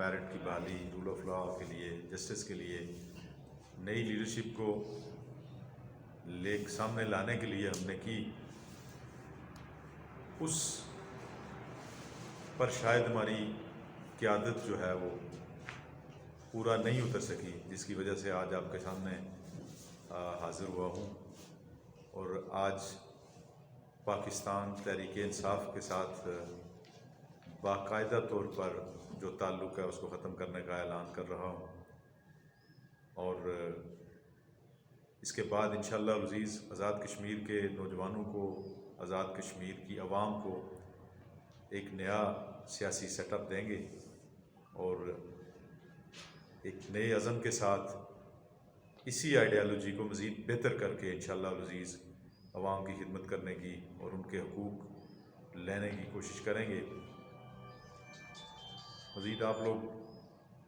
Merit کی بحالی، role of law کے لیے، جسٹس کے لیے، نئی لیڈرشپ کو سامنے لانے کے لیے ہم نے کی، اس پر شاید ہماری قیادت جو ہے وہ پورا نہیں اتر سکی، جس کی وجہ سے آج آپ کے سامنے حاضر ہوا ہوں، اور آج پاکستان تحریک انصاف کے ساتھ باقاعدہ طور پر جو تعلق ہے اس کو ختم کرنے کا اعلان کر رہا ہوں، اور اس کے بعد انشاءاللہ العزیز آزاد کشمیر کے نوجوانوں کو، آزاد کشمیر کی عوام کو ایک نیا سیاسی سیٹ اپ دیں گے، اور ایک نئے عزم کے ساتھ اسی آئیڈیالوجی کو مزید بہتر کر کے انشاءاللہ العزیز عوام کی خدمت کرنے کی اور ان کے حقوق لینے کی کوشش کریں گے۔ مزید آپ لوگ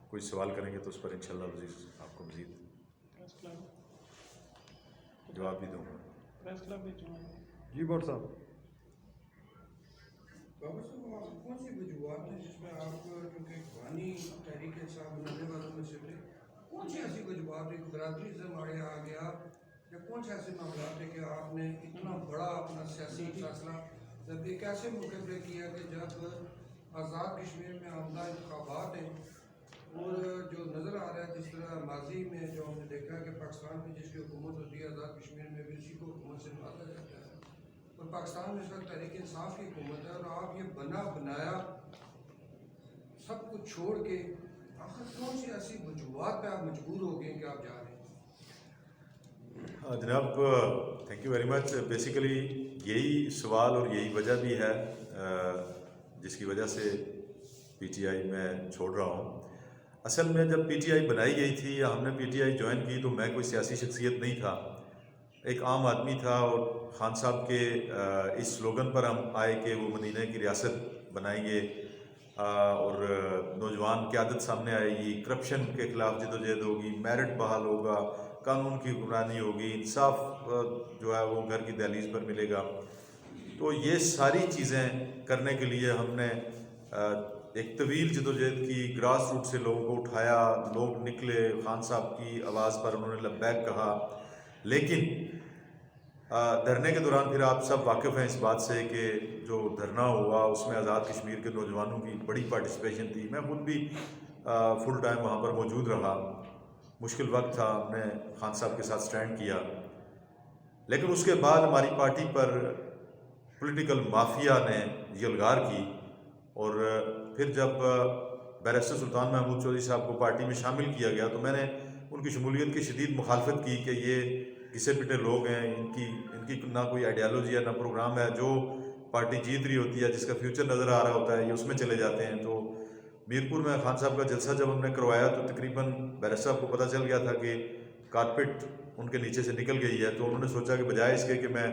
کوئی سوال کریں گے تو اس پر انشاءاللہ العزیز آپ کو مزید جواب بھی دوں گا۔ جی بٹ صاحب، بابا صاحب کون سی وجوہات ہیں جس میں آپ چونکہ بانی تحریک انصاف بنانے والوں میں سے تھے، کون سی ایسی وجوہات ایک برادری سے ہمارے آ گیا، یا کون سے ایسے معاملات ہیں کہ آپ نے اتنا بڑا اپنا سیاسی فیصلہ جب ایک ایسے موقع پہ کیا کہ جب آزاد کشمیر میں آمدہ انتخابات ہیں، اور جو نظر آ رہا ہے جس طرح ماضی میں جو ہم نے دیکھا کہ پاکستان میں جس کی حکومت ہوتی ہے آزاد کشمیر میں بھی اسی کو حکومت سے نوازا جاتا ہے، اور پاکستان میں اس وقت تحریک انصاف کی حکومت ہے، اور آپ یہ بنا بنایا سب کچھ چھوڑ کے آخر کون سی ایسی وجوہات پہ آپ مجبور ہو گئے کہ آپ جا رہے ہیں؟ جناب thank you very much. Basically یہی سوال اور یہی وجہ بھی ہے جس کی وجہ سے پی ٹی آئی میں چھوڑ رہا ہوں۔ اصل میں جب پی ٹی آئی بنائی گئی تھی یا ہم نے پی ٹی آئی جوائن کی تو میں کوئی سیاسی شخصیت نہیں تھا، ایک عام آدمی تھا، اور خان صاحب کے اس سلوگن پر ہم آئے کہ وہ مدینہ کی ریاست بنائیں گے، اور نوجوان قیادت سامنے آئے گی، کرپشن کے خلاف جدوجہد ہوگی، میرٹ بحال ہوگا، قانون کی حکمرانی ہوگی، انصاف جو ہے وہ گھر کی دہلیز پر ملے گا۔ تو یہ ساری چیزیں کرنے کے لیے ہم نے ایک طویل جدوجہد کی، گراس روٹ سے لوگوں کو اٹھایا، لوگ نکلے، خان صاحب کی آواز پر انہوں نے لبیک کہا، لیکن دھرنے کے دوران پھر آپ سب واقف ہیں اس بات سے کہ جو دھرنا ہوا اس میں آزاد کشمیر کے نوجوانوں کی بڑی پارٹیسپیشن تھی، میں خود بھی فل ٹائم وہاں پر موجود رہا، مشکل وقت تھا، ہم نے خان صاحب کے ساتھ سٹینڈ کیا، لیکن اس کے بعد ہماری پارٹی پر پولیٹیکل مافیا نے یلغار کی، اور پھر جب بیرسٹر سلطان محمود چودھری صاحب کو پارٹی میں شامل کیا گیا تو میں نے ان کی شمولیت کی شدید مخالفت کی کہ یہ گھسے پٹے لوگ ہیں، ان کی نہ کوئی آئیڈیالوجی ہے نہ پروگرام ہے، جو پارٹی جیت رہی ہوتی ہے، جس کا فیوچر نظر آ رہا ہوتا ہے، یہ اس میں چلے جاتے ہیں۔ تو میرپور میں خان صاحب کا جلسہ جب ہم نے کروایا تو تقریباً بیرسٹر صاحب کو پتہ چل گیا تھا کہ کارپیٹ ان کے نیچے سے نکل گئی ہے، تو انہوں نے سوچا کہ بجائے اس کے کہ میں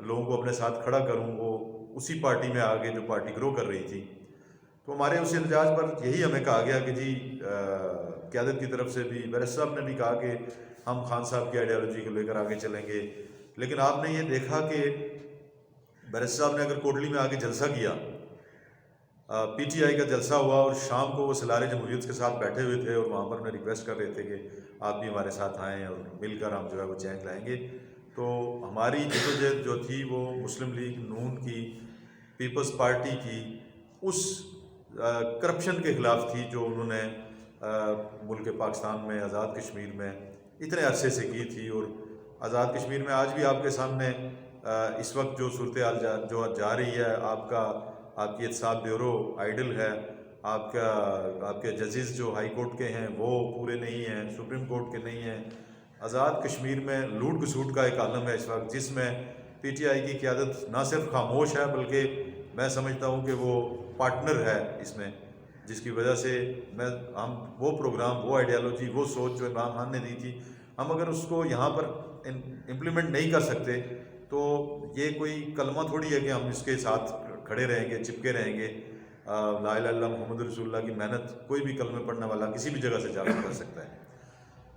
لوگوں کو اپنے ساتھ کھڑا کروں، وہ اسی پارٹی میں آگے جو پارٹی گرو کر رہی تھی، تو ہمارے اس احتجاج پر یہی ہمیں کہا گیا کہ جی قیادت کی طرف سے بھی، بیرسٹر صاحب نے بھی کہا کہ ہم خان صاحب کی آئیڈیالوجی کو لے کر آگے چلیں گے، لیکن آپ نے یہ دیکھا کہ بیرسٹر صاحب نے اگر کوٹلی میں آگے جلسہ کیا، پی ٹی آئی کا جلسہ ہوا، اور شام کو وہ سلار جمہوریت کے ساتھ بیٹھے ہوئے تھے اور وہاں پر انہیں ریکویسٹ کر رہے تھے کہ آپ بھی ہمارے ساتھ آئیں اور مل کر ہم جو ہے وہ چینج لائیں گے، تو ہماری جدوجہد جو تھی وہ مسلم لیگ نون کی، پیپلز پارٹی کی اس کرپشن کے خلاف تھی جو انہوں نے ملک پاکستان میں، آزاد کشمیر میں اتنے عرصے سے کی تھی۔ اور آزاد کشمیر میں آج بھی آپ کے سامنے اس وقت جو صورتحال جو جا رہی ہے، آپ کی احتساب بیورو آئیڈل ہے، آپ کے ججز جو ہائی کورٹ کے ہیں وہ پورے نہیں ہیں، سپریم کورٹ کے نہیں ہیں، آزاد کشمیر میں لوٹ کسوٹ کا ایک عالم ہے اس وقت، جس میں پی ٹی آئی کی قیادت نہ صرف خاموش ہے بلکہ میں سمجھتا ہوں کہ وہ پارٹنر ہے اس میں، جس کی وجہ سے ہم وہ پروگرام، وہ آئیڈیالوجی، وہ سوچ جو عمران خان نے دی تھی، ہم اگر اس کو یہاں پر امپلیمنٹ نہیں کر سکتے تو یہ کوئی کلمہ تھوڑی ہے کہ ہم اس کے ساتھ کھڑے رہیں گے، چپکے رہیں گے۔ لا الہ الا اللہ محمد رسول اللہ کی محنت کوئی بھی کلمے پڑھنے والا کسی بھی جگہ سے جا کر سکتا ہے۔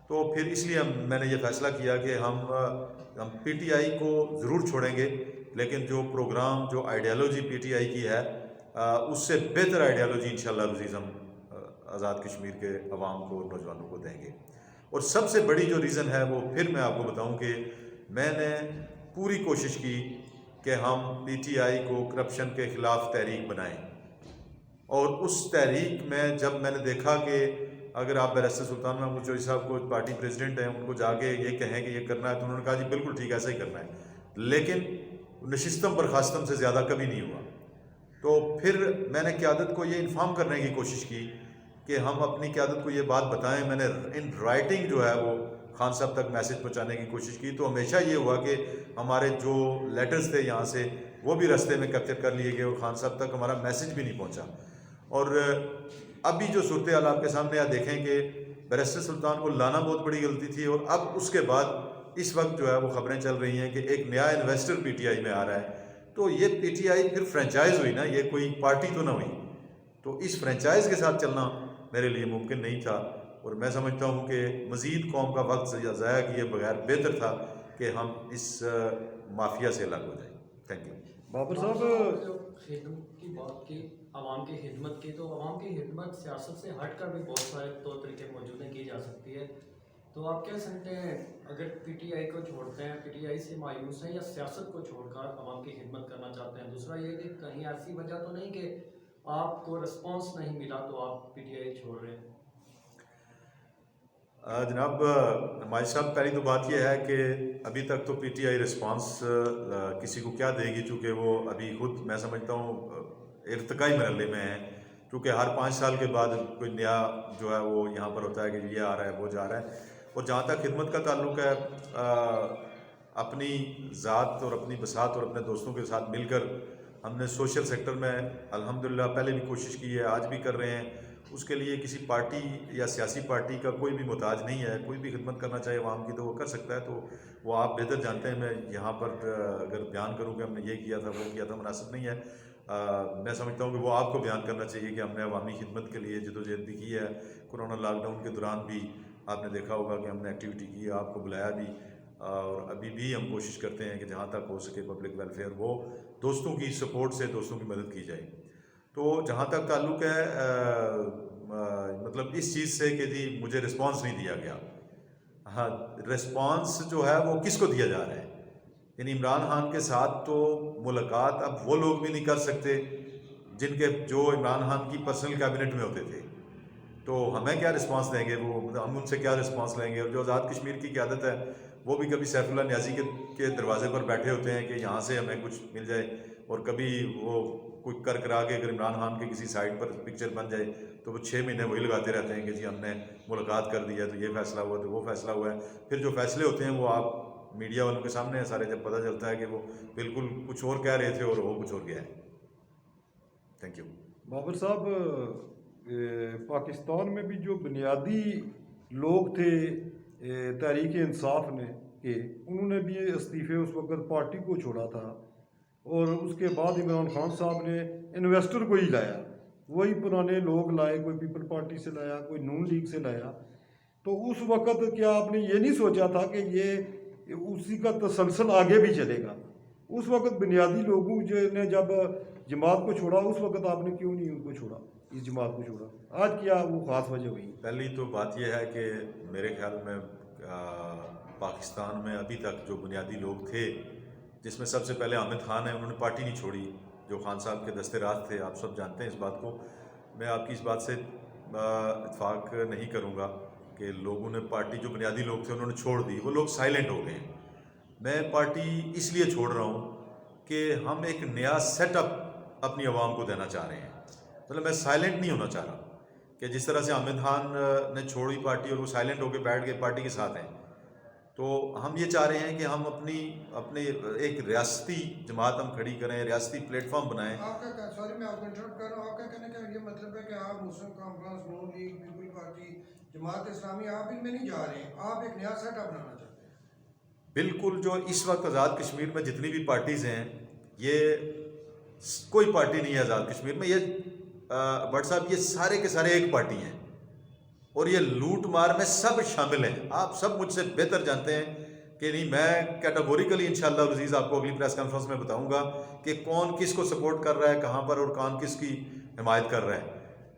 تو پھر اس لیے میں نے یہ فیصلہ کیا کہ ہم پی ٹی آئی کو ضرور چھوڑیں گے، لیکن جو پروگرام، جو آئیڈیالوجی پی ٹی آئی کی ہے، اس سے بہتر آئیڈیالوجی انشاءاللہ عزیز ہم آزاد کشمیر کے عوام کو اور نوجوانوں کو دیں گے. اور سب سے بڑی جو ریزن ہے وہ پھر میں آپ کو بتاؤں کہ میں نے پوری کوشش کی کہ ہم پی ٹی آئی کو کرپشن کے خلاف تحریک بنائیں. اور اس تحریک میں جب میں نے دیکھا کہ اگر آپ بیرسٹر سلطان محمود چودھری صاحب کو پارٹی پریزیڈنٹ ہیں ان کو جا کے یہ کہیں کہ یہ کرنا ہے تو انہوں نے کہا جی بالکل ٹھیک ہے ایسا ہی کرنا ہے. لیکن نشستم برخاستم سے زیادہ کبھی نہیں ہوا. تو پھر میں نے قیادت کو یہ انفارم کرنے کی کوشش کی کہ ہم اپنی قیادت کو یہ بات بتائیں. میں نے ان رائٹنگ جو ہے وہ خان صاحب تک میسج پہنچانے کی کوشش کی. تو ہمیشہ یہ ہوا کہ ہمارے جو لیٹرز تھے یہاں سے وہ بھی رستے میں کیپچر کر لیے گئے اور خان صاحب تک ہمارا میسج بھی نہیں پہنچا. اور ابھی جو صورتحال آپ کے سامنے آپ دیکھیں کہ بیرسٹر سلطان کو لانا بہت بڑی غلطی تھی. اور اب اس کے بعد اس وقت جو ہے وہ خبریں چل رہی ہیں کہ ایک نیا انویسٹر پی ٹی آئی میں آ رہا ہے. تو یہ پی ٹی آئی پھر فرینچائز ہوئی نا, یہ کوئی پارٹی تو نہ ہوئی. تو اس فرینچائز کے ساتھ چلنا میرے لیے ممکن نہیں تھا. اور میں سمجھتا ہوں کہ مزید قوم کا وقت ضائع کیے بغیر بہتر تھا کہ ہم اس مافیا سے الگ ہو جائیں. Thank you. بابر صاحب جو خدمت کی بات کی, عوام کی خدمت کی, تو عوام کی خدمت سیاست سے ہٹ کر بھی بہت سارے طور طریقے موجود ہیں, کی جا سکتی ہے. تو آپ کیا سمجھتے ہیں اگر پی ٹی آئی کو چھوڑتے ہیں, پی ٹی آئی سے مایوس ہیں یا سیاست کو چھوڑ کر عوام کی خدمت کرنا چاہتے ہیں؟ دوسرا یہ کہ کہیں ایسی وجہ تو نہیں کہ آپ کو رسپانس نہیں ملا تو آپ پی ٹی آئی چھوڑ رہے ہیں؟ جناب نمائش صاحب, پہلی تو بات یہ ہے کہ ابھی تک تو پی ٹی آئی رسپانس کسی کو کیا دے گی, چونکہ وہ ابھی خود میں سمجھتا ہوں ارتقائی مرحلے میں ہیں. کیونکہ ہر 5 سال کے بعد کوئی نیا جو ہے وہ یہاں پر ہوتا ہے کہ یہ آ رہا ہے وہ جا رہا ہے. اور جہاں تک خدمت کا تعلق ہے, اپنی ذات اور اپنی بساط اور اپنے دوستوں کے ساتھ مل کر ہم نے سوشل سیکٹر میں الحمدللہ پہلے بھی کوشش کی ہے, آج بھی کر رہے ہیں. اس کے لیے کسی پارٹی یا سیاسی پارٹی کا کوئی بھی محتاج نہیں ہے. کوئی بھی خدمت کرنا چاہے عوام کی تو وہ کر سکتا ہے. تو وہ آپ بہتر جانتے ہیں, میں یہاں پر اگر بیان کروں کہ ہم نے یہ کیا تھا وہ کیا تھا مناسب نہیں ہے. میں سمجھتا ہوں کہ وہ آپ کو بیان کرنا چاہیے کہ ہم نے عوامی خدمت کے لیے جدوجہد بھی کی ہے. کورونا لاک ڈاؤن کے دوران بھی آپ نے دیکھا ہوگا کہ ہم نے ایکٹیویٹی کی ہے, آپ کو بلایا بھی, اور ابھی بھی ہم کوشش کرتے ہیں کہ جہاں تک ہو سکے پبلک ویلفیئر وہ دوستوں کی سپورٹ سے دوستوں کی مدد کی جائے. تو جہاں تک تعلق ہے مطلب اس چیز سے کہ جی مجھے رسپانس نہیں دیا گیا, ہاں رسپانس جو ہے وہ کس کو دیا جا رہا ہے؟ یعنی عمران خان کے ساتھ تو ملاقات اب وہ لوگ بھی نہیں کر سکتے جن کے جو عمران خان کی پرسنل کیبنٹ میں ہوتے تھے. تو ہمیں کیا رسپانس دیں گے وہ, ہم ان سے کیا رسپانس لیں گے؟ اور جو آزاد کشمیر کی قیادت ہے وہ بھی کبھی سیف اللہ نیازی کے دروازے پر بیٹھے ہوتے ہیں کہ یہاں سے ہمیں کچھ مل جائے, اور کبھی وہ کوئی کرا کے اگر عمران خان کے کسی سائٹ پر پکچر بن جائے تو وہ 6 مہینے وہی لگاتے رہتے ہیں کہ جی ہم نے ملاقات کر دی ہے تو یہ فیصلہ ہوا تو وہ فیصلہ ہوا ہے. پھر جو فیصلے ہوتے ہیں وہ آپ میڈیا والوں کے سامنے ہیں سارے, جب پتہ چلتا ہے کہ وہ بالکل کچھ اور کہہ رہے تھے اور وہ کچھ اور گیا ہے. Thank you. بابر صاحب پاکستان میں بھی جو بنیادی لوگ تھے تحریک انصاف نے کہ انہوں نے بھی استعفے اس وقت پارٹی کو چھوڑا تھا, اور اس کے بعد عمران خان صاحب نے انویسٹر کو ہی لایا, وہی پرانے لوگ لائے, کوئی پیپل پارٹی سے لایا, کوئی نون لیگ سے لایا. تو اس وقت کیا آپ نے یہ نہیں سوچا تھا کہ یہ اسی کا تسلسل آگے بھی چلے گا؟ اس وقت بنیادی لوگوں نے جب جماعت کو چھوڑا, اس وقت آپ نے کیوں نہیں ان کو چھوڑا, اس جماعت کو چھوڑا؟ آج کیا وہ خاص وجہ ہوئی؟ پہلی تو بات یہ ہے کہ میرے خیال میں پاکستان میں ابھی تک جو بنیادی لوگ تھے, جس میں سب سے پہلے حامد خان ہیں, انہوں نے پارٹی نہیں چھوڑی, جو خان صاحب کے دستے راز تھے. آپ سب جانتے ہیں اس بات کو. میں آپ کی اس بات سے اتفاق نہیں کروں گا کہ لوگوں نے پارٹی, جو بنیادی لوگ تھے انہوں نے چھوڑ دی, وہ لوگ سائلنٹ ہو گئے. میں پارٹی اس لیے چھوڑ رہا ہوں کہ ہم ایک نیا سیٹ اپ اپنی عوام کو دینا چاہ رہے ہیں. مطلب میں سائلنٹ نہیں ہونا چاہ رہا کہ جس طرح سے حامد خان نے چھوڑی پارٹی اور وہ سائلنٹ ہو کے بیٹھ گئے پارٹی کے ساتھ ہیں. تو ہم یہ چاہ رہے ہیں کہ ہم اپنے ایک ریاستی جماعت ہم کھڑی کریں, ریاستی پلیٹ فارم بنائیں. آپ کا سوری میں آپ کو انٹرپٹ کر رہا ہوں, آپ کا کہنے کا یہ مطلب ہے کہ آپ مسلم کانفرنس, نون league, people party, Jamaat Islami, آپ ان میں نہیں جا رہے ہیں, آپ ایک نیا سیٹ اپ بنانا چاہتے ہیں؟ بالکل. جو اس وقت آزاد کشمیر میں جتنی بھی پارٹیز ہیں, یہ کوئی پارٹی نہیں ہے آزاد کشمیر میں. یہ بٹ صاحب یہ سارے کے سارے ایک پارٹی ہیں, اور یہ لوٹ مار میں سب شامل ہیں. آپ سب مجھ سے بہتر جانتے ہیں کہ نہیں, میں کیٹاگوریکلی انشاءاللہ العزیز آپ کو اگلی پریس کانفرنس میں بتاؤں گا کہ کون کس کو سپورٹ کر رہا ہے کہاں پر, اور کون کس کی حمایت کر رہا ہے.